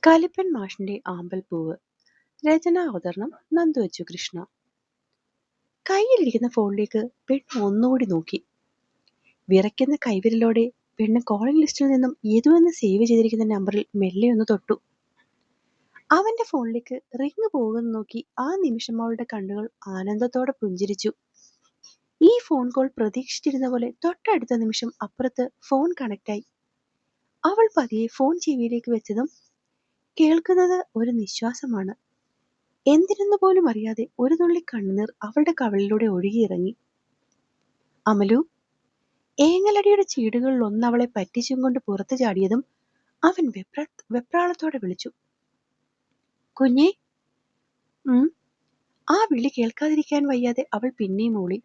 കലിപ്പൻ മാഷിന്റെ ആമ്പൽപ്പൂവ്. രചന അവതരണം നന്ദു കൃഷ്ണ. കയ്യിലിരിക്കുന്ന ഫോണിലേക്ക് പെണ്ണ് ഒന്നുകൂടി നോക്കി. വിറയ്ക്കുന്ന കൈവിരലോടെ പെണ്ണ് കോളിംഗ് ലിസ്റ്റിൽ നിന്നും യദുവെന്ന് സേവ് ചെയ്തിരിക്കുന്ന നമ്പറിൽ മെല്ലെ ഒന്ന് തൊട്ടു. അവന്റെ ഫോണിലേക്ക് റിങ് പോകുമെന്ന് നോക്കി ആ നിമിഷം അവളുടെ കണ്ണുകൾ ആനന്ദത്തോടെ പുഞ്ചിരിച്ചു. ഈ ഫോൺ കോൾ പ്രതീക്ഷിച്ചിരുന്ന പോലെ തൊട്ടടുത്ത നിമിഷം അപ്പുറത്ത് ഫോൺ കണക്റ്റായി. അവൾ പതിയെ ഫോൺ ചെവിയിലേക്ക് വെച്ചതും കേൾക്കുന്നത് ഒരു നിശ്വാസമാണ്. എന്തിനെന്ന് പോലും അറിയാതെ ഒരു തുള്ളി കണ്ണുനീർ അവളുടെ കവിളിലൂടെ ഒഴുകിയിറങ്ങി. അമലു. ഏങ്ങലടിയുടെ ചീടുകളിൽ ഒന്ന് അവളെ പറ്റിച്ചും കൊണ്ട് പുറത്തു ചാടിയതും അവൻ വെപ്രാളത്തോടെ വിളിച്ചു. കുഞ്ഞേ. ആ വിളി കേൾക്കാതിരിക്കാൻ വയ്യാതെ അവൾ പിന്നെയും മൂളി.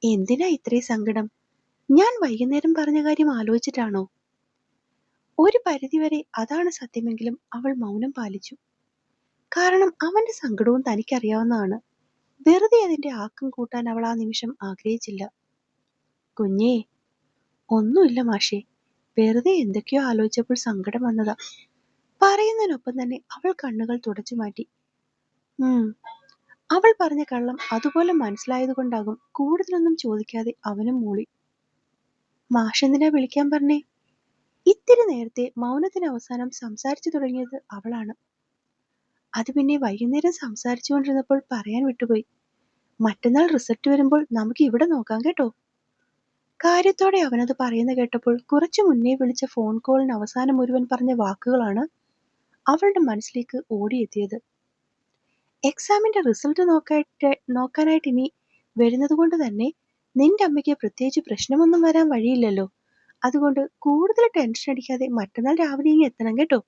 എന്തിനാ ഇത്രയും സങ്കടം? ഞാൻ വൈകുന്നേരം പറഞ്ഞ കാര്യം ആലോചിച്ചിട്ടാണോ? ഒരു പരിധിവരെ അതാണ് സത്യമെങ്കിലും അവൾ മൗനം പാലിച്ചു. കാരണം അവന്റെ സങ്കടവും തനിക്കറിയാവുന്നതാണ്. വെറുതെ അതിന്റെ ആക്കം കൂട്ടാൻ അവൾ ആ നിമിഷം ആഗ്രഹിച്ചില്ല. കുഞ്ഞേ. ഒന്നുമില്ല മാഷേ, വെറുതെ എന്തൊക്കെയോ ആലോചിച്ചപ്പോൾ സങ്കടം വന്നതാ. പറയുന്നതിനൊപ്പം തന്നെ അവൾ കണ്ണുകൾ തുടച്ചു മാറ്റി. അവൾ പറഞ്ഞ കള്ളം അതുപോലെ മനസ്സിലായതുകൊണ്ടാകും കൂടുതലൊന്നും ചോദിക്കാതെ അവനും മൂളി. മാഷെന്തിനാ വിളിക്കാൻ പറഞ്ഞേ? ഇത്തിരി നേരത്തെ മൗനത്തിന് അവസാനം സംസാരിച്ചു തുടങ്ങിയത് അവളാണ്. അത് പിന്നെ വൈകുന്നേരം സംസാരിച്ചുകൊണ്ടിരുന്നപ്പോൾ പറയാൻ വിട്ടുപോയി. മറ്റന്നാൾ റിസൾട്ട് വരുമ്പോൾ നമുക്ക് ഇവിടെ നോക്കാം കേട്ടോ. കാര്യത്തോടെ അവനത് പറയുന്ന കേട്ടപ്പോൾ കുറച്ചു മുന്നേ വിളിച്ച ഫോൺ കോളിന് അവസാനം മുഴുവൻ പറഞ്ഞ വാക്കുകളാണ് അവളുടെ മനസ്സിലേക്ക് ഓടിയെത്തിയത്. എക്സാമിന്റെ റിസൾട്ട് നോക്കാനായിട്ട് ഇനി വരുന്നത് കൊണ്ട് തന്നെ നിന്റെ അമ്മയ്ക്ക് പ്രത്യേകിച്ച് പ്രശ്നമൊന്നും വരാൻ വഴിയില്ലല്ലോ. അതുകൊണ്ട് കൂടുതൽ ടെൻഷൻ അടിക്കാതെ മറ്റന്നാൾ രാവിലെ ഇങ്ങ് എത്തണം കേട്ടോ.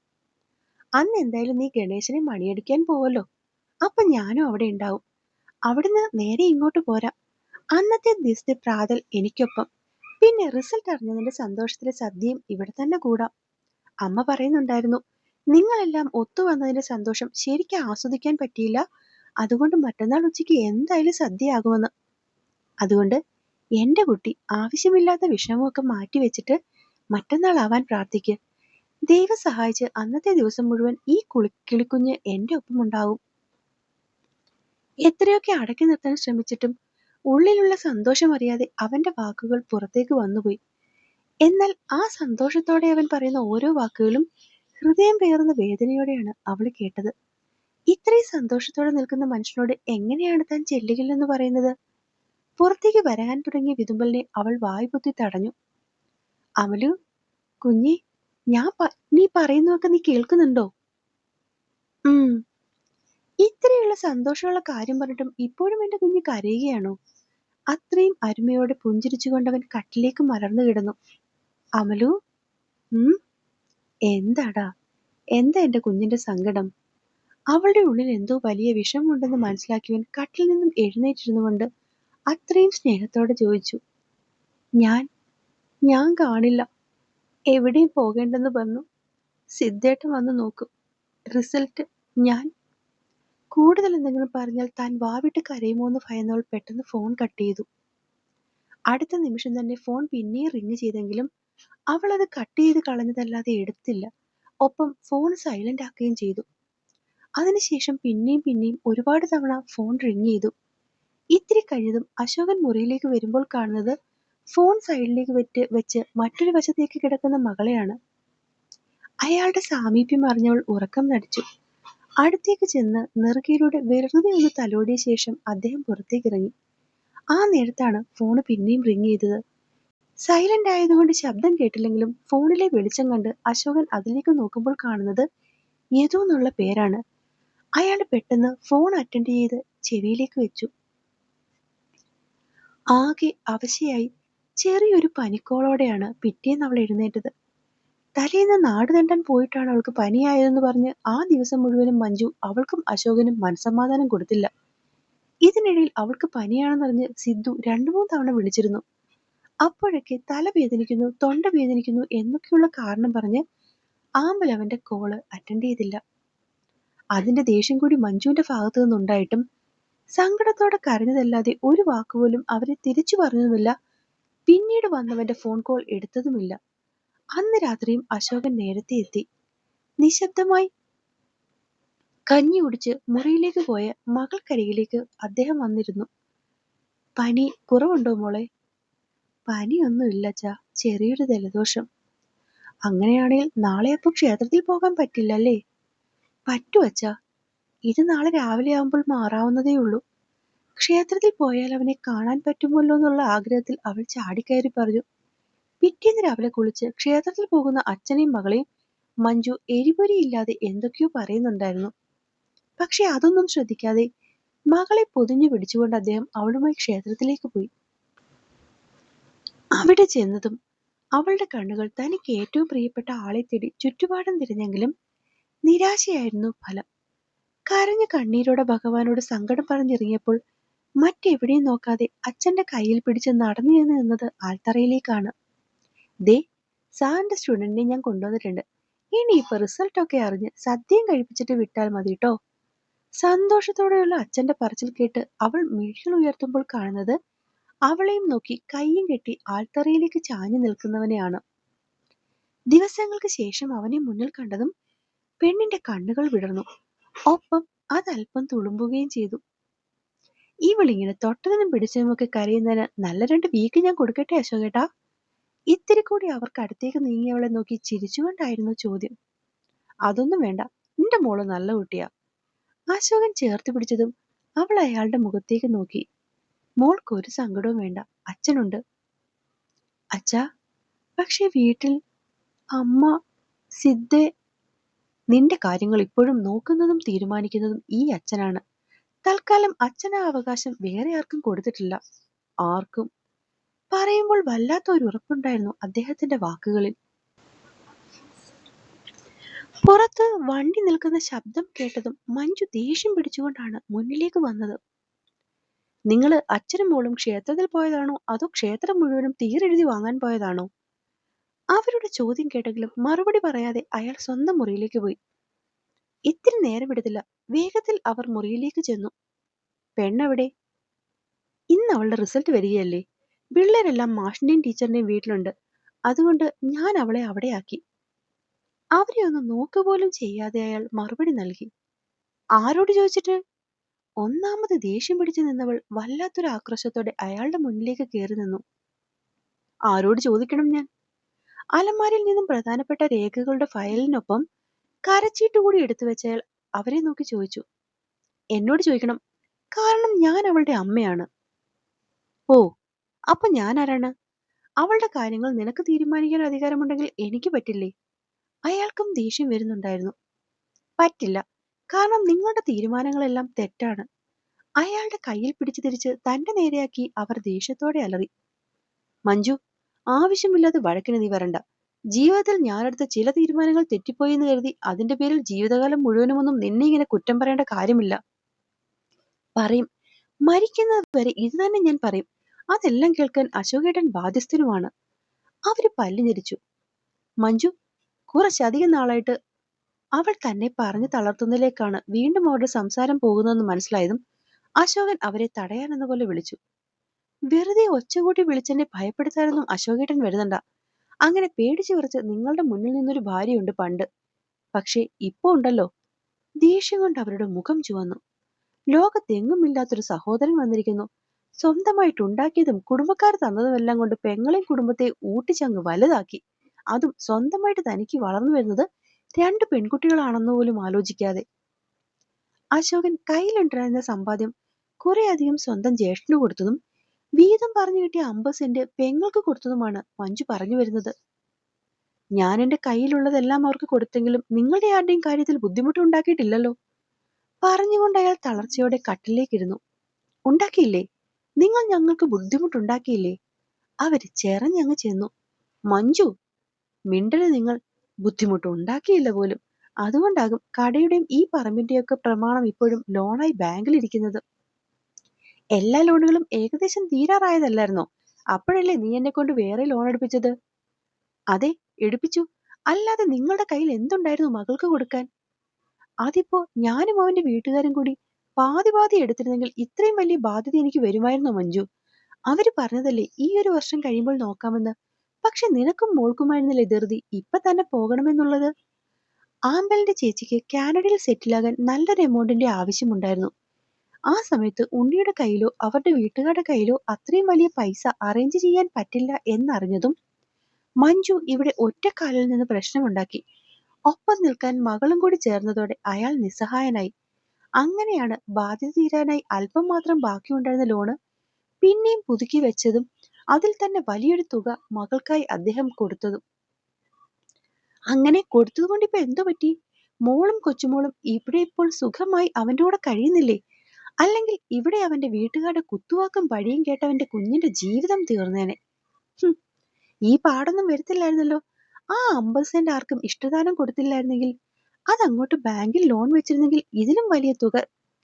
അന്ന് എന്തായാലും നീ ഗണേശനെ മണിയടിക്കാൻ പോവല്ലോ. അപ്പൊ ഞാനും അവിടെ ഉണ്ടാവും. അവിടുന്ന് നേരെ ഇങ്ങോട്ട് പോരാം. അന്നത്തെ ദിവസത്തെ പ്രാതൽ എനിക്കൊപ്പം. പിന്നെ റിസൾട്ട് അറിഞ്ഞതിന്റെ സന്തോഷത്തിലെ സദ്യയും ഇവിടെ തന്നെ കൂടാം. അമ്മ പറയുന്നുണ്ടായിരുന്നു, നിങ്ങളെല്ലാം ഒത്തുവന്നതിന്റെ സന്തോഷം ശരിക്കും ആസ്വദിക്കാൻ പറ്റിയില്ല. അതുകൊണ്ട് മറ്റന്നാൾ ഉച്ചയ്ക്ക് എന്തായാലും സദ്യയാകുമെന്ന്. അതുകൊണ്ട് എന്റെ കുട്ടി ആവശ്യമില്ലാത്ത വിഷമമൊക്കെ മാറ്റിവെച്ചിട്ട് മറ്റന്നാൾ ആവാൻ പ്രാർത്ഥിക്കുക. ദൈവം സഹായിച്ച് അന്നത്തെ ദിവസം മുഴുവൻ ഈ കിളിക്കുഞ്ഞ് എന്റെ ഒപ്പം ഉണ്ടാവും. എത്രയൊക്കെ അടക്കി നിർത്താൻ ശ്രമിച്ചിട്ടും ഉള്ളിലുള്ള സന്തോഷം അറിയാതെ അവന്റെ വാക്കുകൾ പുറത്തേക്ക് വന്നുപോയി. എന്നാൽ ആ സന്തോഷത്തോടെ അവൻ പറയുന്ന ഓരോ വാക്കുകളും ഹൃദയം പേറുന്ന വേദനയോടെയാണ് അവൾ കേട്ടത്. ഇത്രയും സന്തോഷത്തോടെ നിൽക്കുന്ന മനുഷ്യനോട് എങ്ങനെയാണ് താൻ ചെല്ലുകില്ലെന്ന് പറയുന്നത്? പുറത്തേക്ക് വരാൻ തുടങ്ങിയ വിതുമ്പലിനെ അവൾ വായ്പൊത്തി തടഞ്ഞു. അമലു കുഞ്ഞി, നീ പറയുന്നതൊക്കെ നീ കേൾക്കുന്നുണ്ടോ? ഇത്രയുള്ള സന്തോഷമുള്ള കാര്യം പറഞ്ഞിട്ടും ഇപ്പോഴും എന്റെ കുഞ്ഞ് കരയുകയാണോ? അത്രയും അരുമയോടെ പുഞ്ചിരിച്ചുകൊണ്ടവൻ കട്ടിലേക്ക് മലർന്നു കിടന്നു. അമലു. എന്താടാ, എന്താ എന്റെ കുഞ്ഞിന്റെ സങ്കടം? അവളുടെ ഉള്ളിൽ എന്തോ വലിയ വിഷമമുണ്ടെന്ന് മനസ്സിലാക്കിയവൻ കട്ടിൽ നിന്നും എഴുന്നേറ്റിരുന്നുകൊണ്ട് അത്രയും സ്നേഹത്തോടെ ചോദിച്ചു. ഞാൻ കാണില്ല. എവിടെയും പോകേണ്ടെന്ന് പറഞ്ഞു. സിദ്ധേട്ടൻ വന്ന് നോക്കും. റിസൾട്ട് ഞാൻ കൂടുതൽ എന്തെങ്കിലും പറഞ്ഞാൽ താൻ വാവിട്ട് കരയുമോന്ന് ഭയന്നവൾ പെട്ടെന്ന് ഫോൺ കട്ട് ചെയ്തു. അടുത്ത നിമിഷം തന്നെ ഫോൺ പിന്നെയും റിങ് ചെയ്തെങ്കിലും അവൾ അത് കട്ട് ചെയ്ത് കളഞ്ഞതല്ലാതെ എടുത്തില്ല. ഒപ്പം ഫോൺ സൈലന്റ് ആക്കുകയും ചെയ്തു. അതിനുശേഷം പിന്നെയും ഒരുപാട് തവണ ഫോൺ റിങ് ചെയ്തു. ഇത്തിരി കഴിഞ്ഞതും അശോകൻ മുറിയിലേക്ക് വരുമ്പോൾ കാണുന്നത് ഫോൺ സൈഡിലേക്ക് വെച്ച് മറ്റൊരു വശത്തേക്ക് കിടക്കുന്ന മകളെയാണ്. അയാളുടെ സാമീപ്യം അറിഞ്ഞവൾ ഉറക്കം നടിച്ചു. അടുത്തേക്ക് ചെന്ന് നെറുകയിലൂടെ വെറുതെ ഒന്ന് തലോടിയ ശേഷം അദ്ദേഹം പുറത്തേക്ക് ഇറങ്ങി. ആ നേരത്താണ് ഫോണ് പിന്നെയും റിങ് ചെയ്തത്. സൈലന്റ് ആയതുകൊണ്ട് ശബ്ദം കേട്ടില്ലെങ്കിലും ഫോണിലെ വെളിച്ചം കണ്ട് അശോകൻ അതിലേക്ക് നോക്കുമ്പോൾ കാണുന്നത് യദു എന്നുള്ള പേരാണ്. അയാൾ പെട്ടെന്ന് ഫോൺ അറ്റൻഡ് ചെയ്ത് ചെവിയിലേക്ക് വെച്ചു. ആകെ അവശയായി ചെറിയൊരു പനിക്കോളോടെയാണ് പിറ്റേന്ന് അവൾ എഴുന്നേറ്റത്. തലേന്ന് നാട് തണ്ടാൻ പോയിട്ടാണ് അവൾക്ക് പനിയായതെന്ന് പറഞ്ഞ് ആ ദിവസം മുഴുവനും മഞ്ജു അവൾക്കും അശോകനും മനസ്സമാധാനം കൊടുത്തില്ല. ഇതിനിടയിൽ അവൾക്ക് പനിയാണെന്നറിഞ്ഞ് സിദ്ധു 2-3 തവണ വിളിച്ചിരുന്നു. അപ്പോഴൊക്കെ തല വേദനിക്കുന്നു, തൊണ്ട വേദനിക്കുന്നു എന്നൊക്കെയുള്ള കാരണം പറഞ്ഞ് ആമ്പൽ അവന്റെ കോള് അറ്റൻഡ് ചെയ്തില്ല. അതിന്റെ ദേഷ്യം കൂടി മഞ്ജുവിന്റെ ഭാഗത്തു നിന്നുണ്ടായിട്ടും സങ്കടത്തോടെ കരഞ്ഞതല്ലാതെ ഒരു വാക്കുപോലും അവരെ തിരിച്ചു പറഞ്ഞതുമില്ല. പിന്നീട് വന്നവന്റെ ഫോൺ കോൾ എടുത്തതുമില്ല. അന്ന് രാത്രിയും അശോകൻ നേരത്തെ എത്തി. നിശബ്ദമായി കഞ്ഞി കുടിച്ച് മുറിയിലേക്ക് പോയ മകൾക്കരികിലേക്ക് അദ്ദേഹം വന്നിരുന്നു. പനി കുറവുണ്ടോ മോളെ? പനിയൊന്നുമില്ല അച്ഛാ, ചെറിയൊരു ജലദോഷം. അങ്ങനെയാണെങ്കിൽ നാളെ അപ്പം ക്ഷേത്രത്തിൽ പോകാൻ പറ്റില്ലല്ലേ? പറ്റൂ അച്ഛാ, ഇത് നാളെ രാവിലെ ആവുമ്പോൾ മാറാവുന്നതേ ഉള്ളൂ. ക്ഷേത്രത്തിൽ പോയാൽ അവനെ കാണാൻ പറ്റുമല്ലോ എന്നുള്ള ആഗ്രഹത്തിൽ അവൾ ചാടിക്കയറി പറഞ്ഞു. പിറ്റേന്ന് രാവിലെ കുളിച്ച് ക്ഷേത്രത്തിൽ പോകുന്ന അച്ഛനെയും മകളെയും മഞ്ജു എരിപൊരിയില്ലാതെ എന്തൊക്കെയോ പറയുന്നുണ്ടായിരുന്നു. പക്ഷെ അതൊന്നും ശ്രദ്ധിക്കാതെ മകളെ പൊതിഞ്ഞു പിടിച്ചുകൊണ്ട് അദ്ദേഹം അവളുമായി ക്ഷേത്രത്തിലേക്ക് പോയി. അവിടെ ചെന്നതും അവളുടെ കണ്ണുകൾ തനിക്ക് ഏറ്റവും പ്രിയപ്പെട്ട ആളെ തേടി ചുറ്റുപാടും തിരിഞ്ഞെങ്കിലും നിരാശയായിരുന്നു ഫലം. കരഞ്ഞു കണ്ണീരോടെ ഭഗവാനോട് സങ്കടം പറഞ്ഞിറങ്ങിയപ്പോൾ മറ്റെവിടെയും നോക്കാതെ അച്ഛന്റെ കയ്യിൽ പിടിച്ച് നടന്നു ചെന്ന് നിന്നത് ആൽത്തറയിലേക്കാണ്. ദേ, സാറിന്റെ സ്റ്റുഡന്റിനെ ഞാൻ കൊണ്ടുവന്നിട്ടുണ്ട്. ഇനിയിപ്പോ റിസൾട്ടൊക്കെ അറിഞ്ഞ് സദ്യയും കഴിപ്പിച്ചിട്ട് വിട്ടാൽ മതി ട്ടോ. സന്തോഷത്തോടെയുള്ള അച്ഛന്റെ പറച്ചിൽ കേട്ട് അവൾ മിഴികൾ ഉയർത്തുമ്പോൾ കാണുന്നത് അവളെയും നോക്കി കൈയും കെട്ടി ആൽത്തറയിലേക്ക് ചാഞ്ഞു നിൽക്കുന്നവനെയാണ്. ദിവസങ്ങൾക്ക് ശേഷം അവനെ മുന്നിൽ കണ്ടതും പെണ്ണിന്റെ കണ്ണുകൾ വിടർന്നു. ഒപ്പം അതല്പം തുളുമ്പുകയും ചെയ്തു. ഇവളിങ്ങനെ തൊട്ടതിനും പിടിച്ചതുമൊക്കെ കരയുന്നതിന് നല്ല 2 വീക്ക് ഞാൻ കൊടുക്കട്ടെ അശോകേട്ടാ? ഇത്തിരി കൂടി അവർക്ക് അടുത്തേക്ക് നീങ്ങിയവളെ നോക്കി ചിരിച്ചുകൊണ്ടായിരുന്നു ചോദ്യം. അതൊന്നും വേണ്ട, നിന്റെ മോള് നല്ല കുട്ടിയാ. അശോകൻ ചേർത്ത് പിടിച്ചതും അവൾ അയാളുടെ മുഖത്തേക്ക് നോക്കി. മോൾക്ക് ഒരു സങ്കടവും വേണ്ട, അച്ഛനുണ്ട്. അച്ഛാ, പക്ഷെ വീട്ടിൽ അമ്മ, സിദ്ധെ. നിന്റെ കാര്യങ്ങൾ ഇപ്പോഴും നോക്കുന്നതും തീരുമാനിക്കുന്നതും ഈ അച്ഛനാണ്. തൽക്കാലം അച്ഛനാ അവകാശം വേറെ ആർക്കും കൊടുത്തിട്ടില്ല. ആർക്കും. പറയുമ്പോൾ വല്ലാത്ത ഒരു ഉറപ്പുണ്ടായിരുന്നു അദ്ദേഹത്തിന്റെ വാക്കുകളിൽ. പുറത്ത് വണ്ടി നിൽക്കുന്ന ശബ്ദം കേട്ടതും മഞ്ജു ദേഷ്യം പിടിച്ചുകൊണ്ടാണ് മുന്നിലേക്ക് വന്നത്. നിങ്ങള് അച്ഛനും മോളും ക്ഷേത്രത്തിൽ പോയതാണോ അതോ ക്ഷേത്രം മുഴുവനും തീരെഴുതി വാങ്ങാൻ പോയതാണോ? അവരുടെ ചോദ്യം കേട്ടെങ്കിലും മറുപടി പറയാതെ അയാൾ സ്വന്തം മുറിയിലേക്ക് പോയി. ഇത്തിരി നേരമെടുത്തില്ല, വേഗത്തിൽ അവർ മുറിയിലേക്ക് ചെന്നു. പെണ്ണെവിടെ? ഇന്ന് അവളുടെ റിസൾട്ട് വരികയല്ലേ? പിള്ളേരെല്ലാം മാഷിന്റെയും ടീച്ചറിന്റെയും വീട്ടിലുണ്ട്. അതുകൊണ്ട് ഞാൻ അവളെ അവിടെയാക്കി. അവരെ ഒന്ന് നോക്കുപോലും ചെയ്യാതെ അയാൾ മറുപടി നൽകി. ആരോട് ചോദിച്ചിട്ട്? ഒന്നാമത് ദേഷ്യം പിടിച്ചു നിന്നവൾ വല്ലാത്തൊരു ആക്രോശത്തോടെ അയാളുടെ മുന്നിലേക്ക് കയറി നിന്നു. ആരോട് ചോദിക്കണം ഞാൻ? അലമാരിൽ നിന്നും പ്രധാനപ്പെട്ട രേഖകളുടെ ഫയലിനൊപ്പം കരച്ചീട്ട് കൂടി എടുത്തു വെച്ചയാൾ അവരെ നോക്കി ചോദിച്ചു. എന്നോട് ചോദിക്കണം, കാരണം ഞാൻ അവളുടെ അമ്മയാണ്. ഓ, അപ്പൊ ഞാൻ ആരാണ്? അവളുടെ കാര്യങ്ങൾ നിനക്ക് തീരുമാനിക്കാൻ അധികാരമുണ്ടെങ്കിൽ എനിക്ക് പറ്റില്ലേ? അയാൾക്കും ദേഷ്യം വരുന്നുണ്ടായിരുന്നു. പറ്റില്ല, കാരണം നിങ്ങളുടെ തീരുമാനങ്ങളെല്ലാം തെറ്റാണ്. അയാളുടെ കയ്യിൽ പിടിച്ചു തിരിച്ച് തന്റെ നേരെയാക്കി അവർ ദേഷ്യത്തോടെ അലറി. മഞ്ജു, ആവശ്യമില്ലാതെ വഴക്കിന് നീ വരണ്ട. ജീവിതത്തിൽ ഞാനെടുത്ത ചില തീരുമാനങ്ങൾ തെറ്റിപ്പോയി എന്ന് കരുതി അതിന്റെ പേരിൽ ജീവിതകാലം മുഴുവനുമൊന്നും നിന്നെ ഇങ്ങനെ കുറ്റം പറയേണ്ട കാര്യമില്ല. പറയും, മരിക്കുന്നത് വരെ ഇത് തന്നെ ഞാൻ പറയും. അതെല്ലാം കേൾക്കാൻ അശോകേട്ടൻ ബാധ്യസ്ഥനുമാണ്. അവര് പല്ലു ഞെരിച്ചു. മഞ്ജു, കുറച്ചധികം നാളായിട്ട് അവൾ തന്നെ പറഞ്ഞു തളർത്തുന്നതിലേക്കാണ് വീണ്ടും അവരുടെ സംസാരം പോകുന്നതെന്ന് മനസ്സിലായതും അശോകൻ അവരെ തടയാനെന്ന പോലെ വിളിച്ചു. വെറുതെ ഒച്ചകൂട്ടി വിളിച്ചെന്നെ ഭയപ്പെടുത്താനൊന്നും അശോകേട്ടൻ വരുന്നുണ്ട. അങ്ങനെ പേടിച്ചു വിറച്ച് നിങ്ങളുടെ മുന്നിൽ നിന്നൊരു ഭാര്യയുണ്ട് പണ്ട്. പക്ഷെ ഇപ്പോ ഉണ്ടല്ലോ. ദേഷ്യം കൊണ്ട് അവരുടെ മുഖം ചുവന്നു. ലോകത്തെങ്ങുമില്ലാത്തൊരു സഹോദരൻ വന്നിരിക്കുന്നു. സ്വന്തമായിട്ടുണ്ടാക്കിയതും കുടുംബക്കാർ തന്നതുമെല്ലാം കൊണ്ട് പെങ്ങളെയും കുടുംബത്തെ ഊട്ടിച്ചങ്ങ് വലുതാക്കി. അതും സ്വന്തമായിട്ട് തനിക്ക് വളർന്നു വരുന്നത് 2 പെൺകുട്ടികളാണെന്ന് പോലും ആലോചിക്കാതെ. അശോകൻ കയ്യിലുണ്ടായിരുന്ന സമ്പാദ്യം കുറെ അധികം സ്വന്തം ജ്യേഷ്ഠന് കൊടുത്തതും വീതം പറഞ്ഞു കിട്ടിയ 50 സെന്റ് പെങ്ങൾക്ക് കൊടുത്തതുമാണ് മഞ്ജു പറഞ്ഞു വരുന്നത്. ഞാൻ എന്റെ കയ്യിലുള്ളതെല്ലാം അവർക്ക് കൊടുത്തെങ്കിലും നിങ്ങളുടെ ആരുടെയും കാര്യത്തിൽ ബുദ്ധിമുട്ടുണ്ടാക്കിയിട്ടില്ലല്ലോ. പറഞ്ഞുകൊണ്ട് അയാൾ തളർച്ചയോടെ കട്ടിലേക്കിരുന്നു. ഉണ്ടാക്കിയില്ലേ? നിങ്ങൾ ഞങ്ങൾക്ക് ബുദ്ധിമുട്ടുണ്ടാക്കിയില്ലേ? അവര് ചെറഞ്ഞങ്ങ് ചെന്നു. മഞ്ജു, മിണ്ടരുത് നിങ്ങൾ. ബുദ്ധിമുട്ടുണ്ടാക്കിയില്ല പോലും. അതുകൊണ്ടാകും കടയുടെയും ഈ പറമ്പിന്റെയൊക്കെ പ്രമാണം ഇപ്പോഴും ലോണായി ബാങ്കിലിരിക്കുന്നത്. എല്ലാ ലോണുകളും ഏകദേശം തീരാറായതല്ലായിരുന്നോ? അപ്പോഴല്ലേ നീ എന്നെ കൊണ്ട് വേറെ ലോൺ എടുപ്പിച്ചത്? അതെ, എടുപ്പിച്ചു. അല്ലാതെ നിങ്ങളുടെ കയ്യിൽ എന്തുണ്ടായിരുന്നു മകൾക്ക് കൊടുക്കാൻ? അതിപ്പോ ഞാനും അവന്റെ വീട്ടുകാരും കൂടി പാതി പാതി എടുത്തിരുന്നെങ്കിൽ ഇത്രയും വലിയ ബാധ്യത എനിക്ക് വരുമായിരുന്നോ മഞ്ജു? അവര് പറഞ്ഞതല്ലേ ഈ ഒരു വർഷം കഴിയുമ്പോൾ നോക്കാമെന്ന്. പക്ഷെ നിനക്കും മോൾക്കുമായിരുന്നില്ലേ ധൃതി ഇപ്പൊ തന്നെ പോകണമെന്നുള്ളത്? ആമ്പലിന്റെ ചേച്ചിക്ക് കാനഡയിൽ സെറ്റിലാകാൻ നല്ലൊരു എമൗണ്ടിന്റെ ആവശ്യമുണ്ടായിരുന്നു. ആ സമയത്ത് ഉണ്ണിയുടെ കയ്യിലോ അവരുടെ വീട്ടുകാരുടെ കയ്യിലോ അത്രയും വലിയ പൈസ അറേഞ്ച് ചെയ്യാൻ പറ്റില്ല എന്നറിഞ്ഞതും മഞ്ജു ഇവിടെ ഒറ്റക്കാലിൽ നിന്ന് പ്രശ്നമുണ്ടാക്കി. ഒപ്പം നിൽക്കാൻ മകളും കൂടി ചേർന്നതോടെ അയാൾ നിസ്സഹായനായി. അങ്ങനെയാണ് ബാധ്യത തീരാനായി അല്പം മാത്രം ബാക്കിയുണ്ടായിരുന്ന ലോണ് പിന്നെയും പുതുക്കി വെച്ചതും അതിൽ തന്നെ വലിയൊരു തുക മകൾക്കായി അദ്ദേഹം കൊടുത്തതും. അങ്ങനെ കൊടുത്തതുകൊണ്ട് ഇപ്പൊ എന്തോ പറ്റി? മോളും കൊച്ചുമോളും ഇവിടെ ഇപ്പോൾ സുഖമായി അവന്റെ കൂടെ കഴിയുന്നില്ലേ? അല്ലെങ്കിൽ ഇവിടെ അവന്റെ വീട്ടുകാരുടെ കുത്തുവാക്കും പഴിയും കേട്ട് അവന്റെ കുഞ്ഞിന്റെ ജീവിതം തീർന്നേനെ. ഹും, ഈ പാടൊന്നും വരത്തില്ലായിരുന്നല്ലോ. ആ 50 സെന്റ് ആർക്കും ഇഷ്ടദാനം കൊടുത്തില്ലായിരുന്നെങ്കിൽ, അതങ്ങോട്ട് ബാങ്കിൽ ലോൺ വെച്ചിരുന്നെങ്കിൽ ഇതിലും വലിയ തുക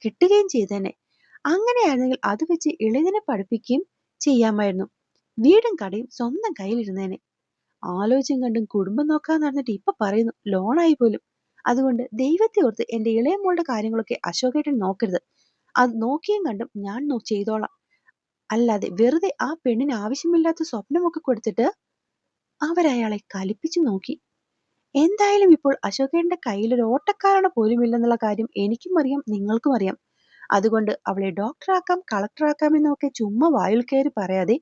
കിട്ടുകയും ചെയ്തേനെ. അങ്ങനെയായിരുന്നെങ്കിൽ അത് വെച്ച് ഇളയതിനെ പഠിപ്പിക്കുകയും ചെയ്യാമായിരുന്നു. വീടും കടയും സ്വന്തം കയ്യിലിരുന്നേനെ. ആലോചിച്ചും കണ്ടും കുടുംബം നോക്കാന്ന് പറഞ്ഞിട്ട് ഇപ്പൊ പറയുന്നു ലോണായി പോലും. അതുകൊണ്ട് ദൈവത്തെ ഓർത്ത് എന്റെ ഇളയ മോളുടെ കാര്യങ്ങളൊക്കെ അശോകേട്ടൻ നോക്കരുത്. അത് നോക്കിയും കണ്ടും ഞാൻ ചെയ്തോളാം. അല്ലാതെ വെറുതെ ആ പെണ്ണിന് ആവശ്യമില്ലാത്ത സ്വപ്നമൊക്കെ കൊടുത്തിട്ട് അവരയാളെ കലിപ്പിച്ചു നോക്കി. എന്തായാലും ഇപ്പോൾ അശോകേട്ടന്റെ കയ്യിൽ ഒരു ഓട്ടക്കാരണ പോലുമില്ലെന്നുള്ള കാര്യം എനിക്കും അറിയാം, നിങ്ങൾക്കും അറിയാം. അതുകൊണ്ട് അവളെ ഡോക്ടറാക്കാം കളക്ടറാക്കാം എന്നൊക്കെ ചുമ്മാ വായിൽ കയറി പറയാതെ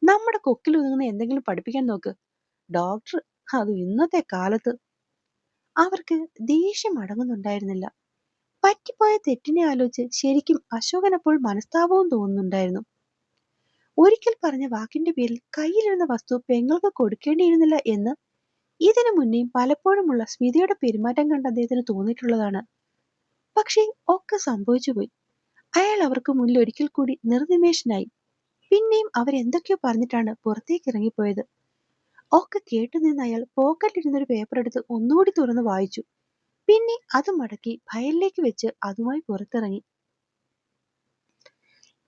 നമ്മുടെ കൊക്കിൽ ഒതുങ്ങുന്ന എന്തെങ്കിലും പഠിപ്പിക്കാൻ നോക്ക്. ഡോക്ടർ, അത് ഇന്നത്തെ കാലത്ത്. അവർക്ക് ദേഷ്യം അടങ്ങുന്നുണ്ടായിരുന്നില്ല. പറ്റിപ്പോയ തെറ്റിനെ ആലോചിച്ച് ശരിക്കും അശോകനപ്പോൾ മനസ്താപവും തോന്നുന്നുണ്ടായിരുന്നു. ഒരിക്കൽ പറഞ്ഞ വാക്കിന്റെ പേരിൽ കയ്യിലിരുന്ന വസ്തു പെങ്ങൾക്ക് കൊടുക്കേണ്ടിയിരുന്നില്ല എന്ന് ഇതിനു മുന്നേയും പലപ്പോഴുമുള്ള സ്മിതയുടെ പെരുമാറ്റം കണ്ട് അദ്ദേഹത്തിന് തോന്നിയിട്ടുള്ളതാണ്. പക്ഷേ ഒക്കെ സംഭവിച്ചുപോയി. അയാൾ അവർക്ക് മുന്നിൽ ഒരിക്കൽ കൂടി നിർനിമേഷനായി. പിന്നെയും അവരെന്തൊക്കെയോ പറഞ്ഞിട്ടാണ് പുറത്തേക്ക് ഇറങ്ങിപ്പോയത്. ഒക്കെ കേട്ടു നിന്ന് അയാൾ പോക്കറ്റിലിരുന്നൊരു പേപ്പർ എടുത്ത് ഒന്നുകൂടി തുറന്ന് വായിച്ചു. പിന്നെ അത് മടക്കി ഫയലിലേക്ക് വെച്ച് അതുമായി പുറത്തിറങ്ങി.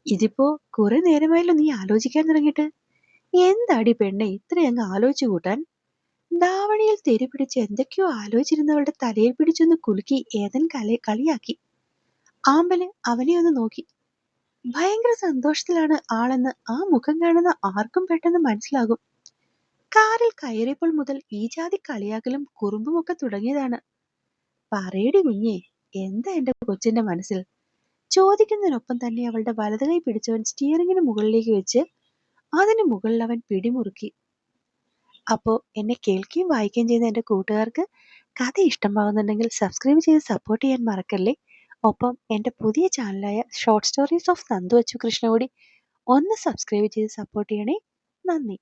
ഇതിപ്പോ കുറെ നേരമായല്ലോ നീ ആലോചിക്കാൻ തുടങ്ങിയിട്ട്. എന്താടി പെണ്ണെ ഇത്രയങ്ങ് ആലോചിച്ചു കൂട്ടാൻ? ധാവണിയിൽ തെരി പിടിച്ച് എന്തൊക്കെയോ ആലോചിച്ചിരുന്നവളുടെ തലയിൽ പിടിച്ചൊന്ന് കുലുക്കി ഏതൻ കളിയാക്കി. ആമ്പല് അവനെ ഒന്ന് നോക്കി. ഭയങ്കര സന്തോഷത്തിലാണ് ആളെന്ന് ആ മുഖം കാണുന്ന ആർക്കും പെട്ടെന്ന് മനസ്സിലാകും. കാറിൽ കയറിയപ്പോൾ മുതൽ ഈ ജാതി കളിയാക്കലും കുറുമ്പും ഒക്കെ തുടങ്ങിയതാണ്. പറയടി കുഞ്ഞേ, എന്താ എന്റെ കൊച്ചിന്റെ മനസ്സിൽ? ചോദിക്കുന്നതിനൊപ്പം തന്നെ അവളുടെ വലത് കൈ പിടിച്ചവൻ സ്റ്റിയറിംഗിന് മുകളിലേക്ക് വെച്ച് അതിന് മുകളിൽ അവൻ പിടിമുറുക്കി. അപ്പോ എന്നെ കേൾക്കുകയും വായിക്കുകയും ചെയ്യുന്ന എന്റെ കൂട്ടുകാർക്ക് കഥ ഇഷ്ടമാകുന്നുണ്ടെങ്കിൽ സബ്സ്ക്രൈബ് ചെയ്ത് സപ്പോർട്ട് ചെയ്യാൻ മറക്കല്ലേ. ഒപ്പം എന്റെ പുതിയ ചാനലായ short stories of Nandu Achu Krishna കൂടി ഒന്ന് സബ്സ്ക്രൈബ് ചെയ്ത് സപ്പോർട്ട് ചെയ്യണേ. നന്ദി.